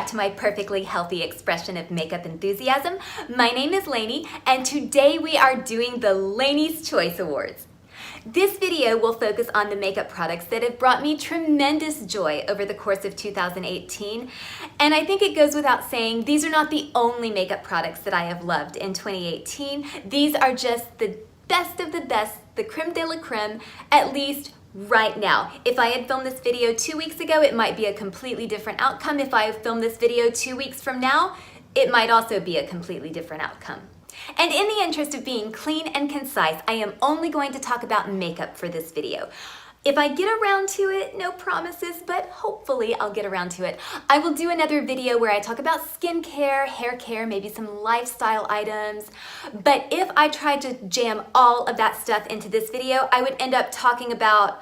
back to my perfectly healthy expression of makeup enthusiasm. My name is Lanie, and today we are doing the Lanie's Choice Awards. This video will focus on the makeup products that have brought me tremendous joy over the course of 2018. And I think it goes without saying, these are not the only makeup products that I have loved in 2018. These are just the best of the best, the creme de la creme, at least right now. If I had filmed this video 2 weeks ago, it might be a completely different outcome. If I filmed this video 2 weeks from now, it might also be a completely different outcome. And in the interest of being clean and concise, I am only going to talk about makeup for this video. If I get around to it, no promises, but hopefully I'll get around to it. I will do another video where I talk about skincare, hair care, maybe some lifestyle items. But if I tried to jam all of that stuff into this video, I would end up talking about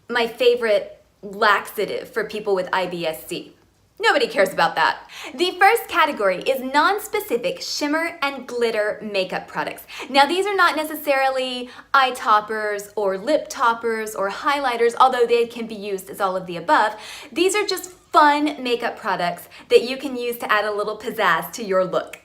my favorite laxative for people with IBS-C. Nobody cares about that. The first category is non-specific shimmer and glitter makeup products. Now these are not necessarily eye toppers or lip toppers or highlighters, although they can be used as all of the above. These are just fun makeup products that you can use to add a little pizzazz to your look.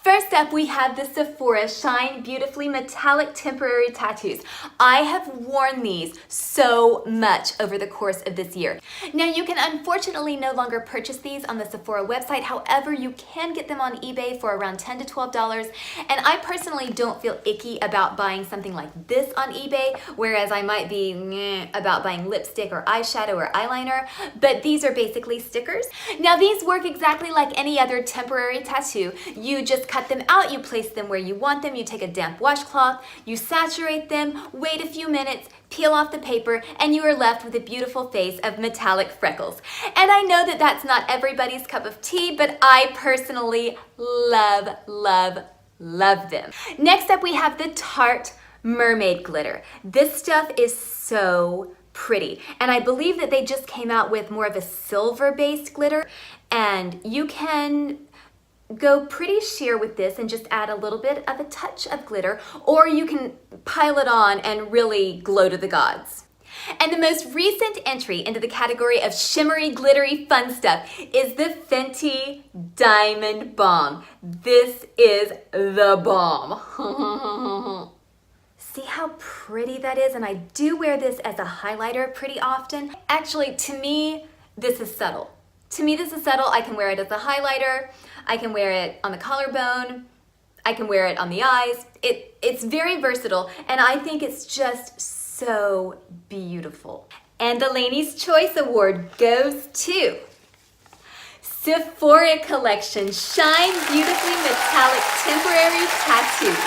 First up, we have the Sephora Shine Beautifully Metallic Temporary Tattoos. I have worn these so much over the course of this year. Now, you can unfortunately no longer purchase these on the Sephora website. However, you can get them on eBay for around $10 to $12. And I personally don't feel icky about buying something like this on eBay, whereas I might be about buying lipstick or eyeshadow or eyeliner. But these are basically stickers. Now, these work exactly like any other temporary tattoo. You just cut them out, you place them where you want them, you take a damp washcloth, you saturate them, wait a few minutes, peel off the paper, and you are left with a beautiful face of metallic freckles. And I know that that's not everybody's cup of tea, but I personally love, love, love them. Next up, we have the Tarte Mermaid Glitter. This stuff is so pretty, and I believe that they just came out with more of a silver-based glitter, and you can go pretty sheer with this and just add a little bit of a touch of glitter, or you can pile it on and really glow to the gods. And the most recent entry into the category of shimmery, glittery fun stuff is the Fenty Diamond Balm. This is the bomb. See how pretty that is? And I do wear this as a highlighter pretty often. Actually, to me, this is subtle. To me, this is subtle. I can wear it as a highlighter. I can wear it on the collarbone. I can wear it on the eyes. It's very versatile, and I think it's just so beautiful. And the Lanie's Choice Award goes to Sephora Collection Shine Beautifully Metallic Temporary Tattoos.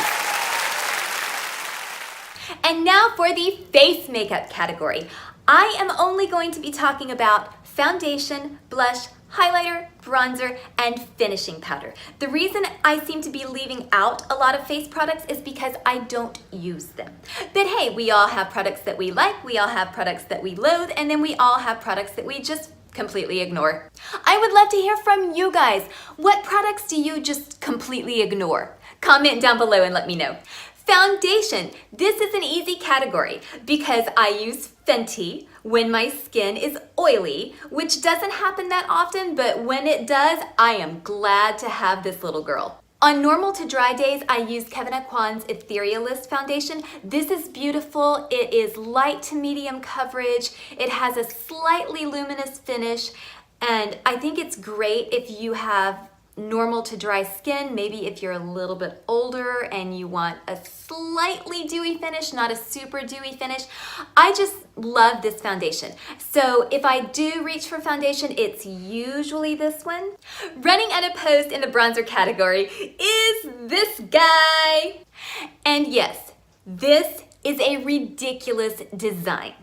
And now for the face makeup category. I am only going to be talking about foundation, blush, highlighter, bronzer, and finishing powder. The reason I seem to be leaving out a lot of face products is because I don't use them. But hey, we all have products that we like, we all have products that we loathe, and then we all have products that we just completely ignore. I would love to hear from you guys. What products do you just completely ignore? Comment down below and let me know. Foundation. This is an easy category because I use Fenty when my skin is oily, which doesn't happen that often, but when it does, I am glad to have this little girl. On normal to dry days, I use Kevyn Etherialist foundation. This is beautiful. It is light to medium coverage. It has a slightly luminous finish, and I think it's great if you have normal to dry skin, maybe if you're a little bit older and you want a slightly dewy finish, not a super dewy finish. I just love this foundation. So if I do reach for foundation, it's usually this one. Running unopposed in the bronzer category is this guy. And yes, this is a ridiculous design.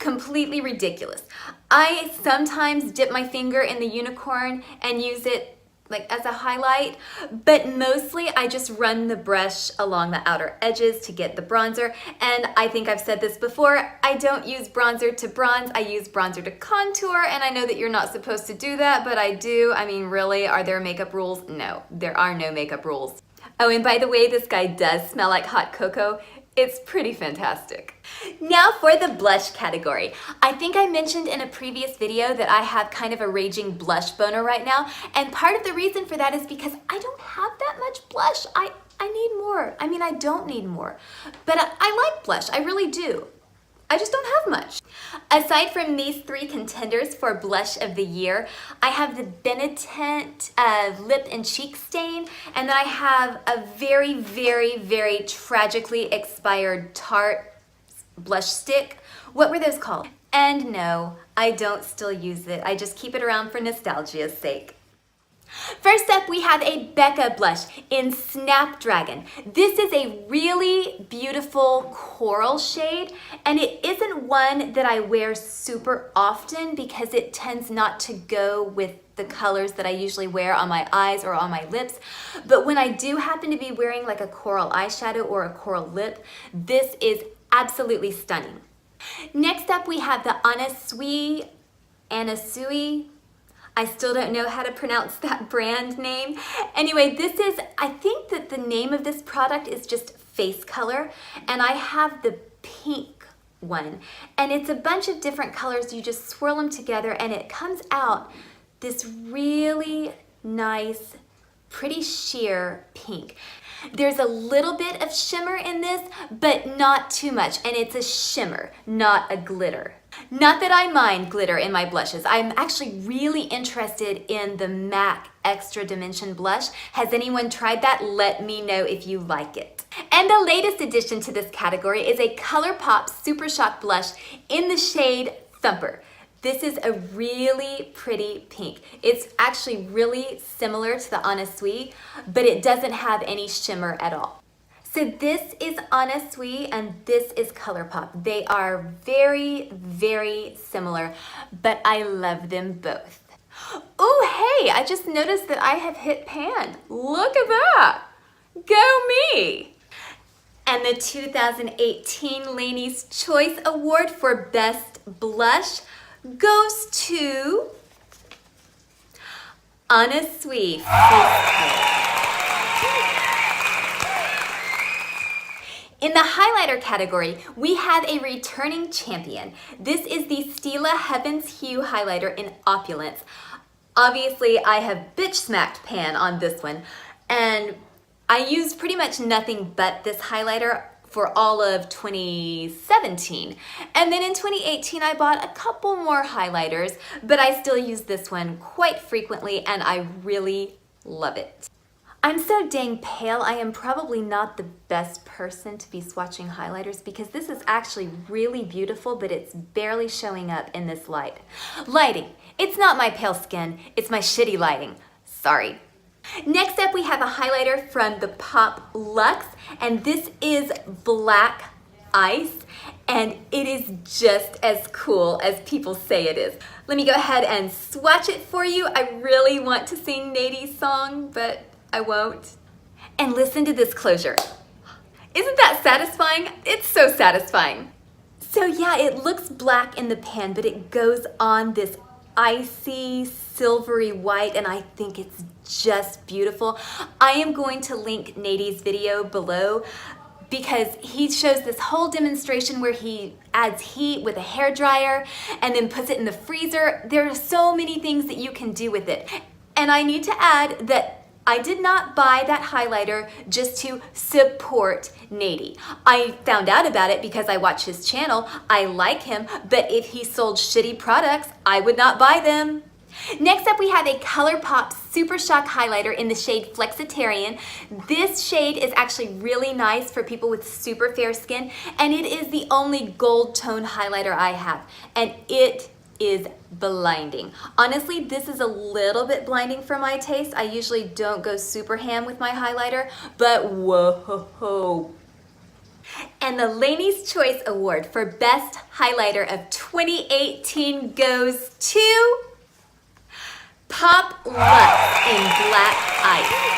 Completely ridiculous. I sometimes dip my finger in the unicorn and use it like as a highlight, but mostly I just run the brush along the outer edges to get the bronzer. And I think I've said this before, I don't use bronzer to bronze, I use bronzer to contour, and I know that you're not supposed to do that, but I do. I mean, really, are there makeup rules? No, there are no makeup rules. Oh, and by the way, this guy does smell like hot cocoa. It's pretty fantastic. Now for the blush category. I think I mentioned in a previous video that I have kind of a raging blush boner right now, and part of the reason for that is because I don't have that much blush. I need more. I mean, I don't need more, but I like blush, I really do. I just don't have much. Aside from these three contenders for blush of the year, I have the Benetint lip and cheek stain, and then I have a very, very, very tragically expired Tarte blush stick. What were those called? And no, I don't still use it. I just keep it around for nostalgia's sake. First up, we have a Becca blush in Snapdragon. This is a really beautiful coral shade, and it isn't one that I wear super often because it tends not to go with the colors that I usually wear on my eyes or on my lips. But when I do happen to be wearing like a coral eyeshadow or a coral lip, this is absolutely stunning. Next up, we have the Sui. I still don't know how to pronounce that brand name. Anyway, this is, I think that the name of this product is just Face Color, and I have the pink one. And it's a bunch of different colors. You just swirl them together and it comes out this really nice, pretty sheer pink. There's a little bit of shimmer in this, but not too much, and it's a shimmer, not a glitter. Not that I mind glitter in my blushes. I'm actually really interested in the MAC Extra Dimension blush. Has anyone tried that? Let me know if you like it. And the latest addition to this category is a Colourpop Super Shock blush in the shade Thumper. This is a really pretty pink. It's actually really similar to the Sui, but it doesn't have any shimmer at all. So this is Sui and this is Colourpop. They are very, very similar, but I love them both. Oh, hey, I just noticed that I have hit pan. Look at that. Go me. And the 2018 Lanie's Choice Award for Best Blush goes to Sui Face Color. In the highlighter category, we have a returning champion. This is the Stila Heaven's Hue highlighter in Opulence. Obviously, I have bitch smacked pan on this one, and I used pretty much nothing but this highlighter for all of 2017. And then in 2018, I bought a couple more highlighters, but I still use this one quite frequently and I really love it. I'm so dang pale, I am probably not the best person to be swatching highlighters because this is actually really beautiful, but it's barely showing up in this light. Lighting, it's not my pale skin, it's my shitty lighting. Sorry. Next up, we have a highlighter from the PopLuxe, and this is Black Ice, and it is just as cool as people say it is. Let me go ahead and swatch it for you. I really want to sing Nadie's song, but I won't. And listen to this closure. Isn't that satisfying? It's so satisfying. So yeah, it looks black in the pan, but it goes on this icy, silvery white, and I think it's just beautiful. I am going to link Nadie's video below because he shows this whole demonstration where he adds heat with a hairdryer and then puts it in the freezer. There are so many things that you can do with it. And I need to add that I did not buy that highlighter just to support Nadie. I found out about it because I watch his channel. I like him, but if he sold shitty products, I would not buy them. Next up, we have a Colourpop Super Shock highlighter in the shade Flexitarian. This shade is actually really nice for people with super fair skin, and it is the only gold tone highlighter I have, and it is blinding. Honestly, this is a little bit blinding for my taste. I usually don't go super ham with my highlighter, but whoa. And the Lanie's Choice Award for Best Highlighter of 2018 goes to PopLuxe in Black Ice.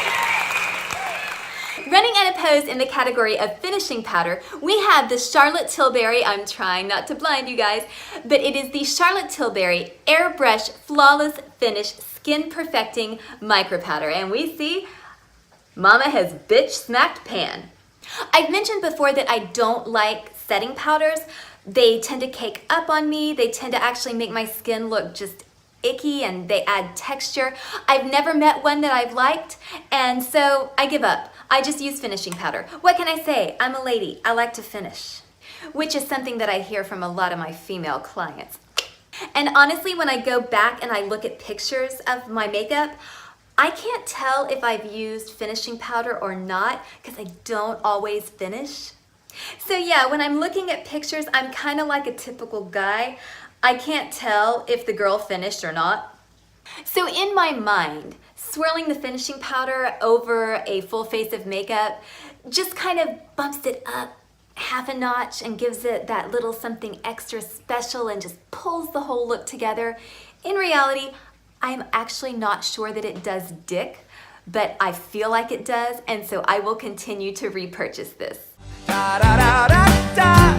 Running unopposed in the category of finishing powder, we have the Charlotte Tilbury, I'm trying not to blind you guys, but it is the Charlotte Tilbury Airbrush Flawless Finish Skin Perfecting Micro Powder. And we see Mama has bitch smacked pan. I've mentioned before that I don't like setting powders. They tend to cake up on me. They tend to actually make my skin look just icky, and they add texture. I've never met one that I've liked, and so I give up. I just use finishing powder. What can I say? I'm a lady. I like to finish, which is something that I hear from a lot of my female clients. And honestly, when I go back and I look at pictures of my makeup, I can't tell if I've used finishing powder or not because I don't always finish. So yeah, when I'm looking at pictures, I'm kind of like a typical guy. I can't tell if the girl finished or not. So in my mind, swirling the finishing powder over a full face of makeup just kind of bumps it up half a notch and gives it that little something extra special and just pulls the whole look together. In reality, I'm actually not sure that it does dick, but I feel like it does, and so I will continue to repurchase this. Da, da, da, da, da.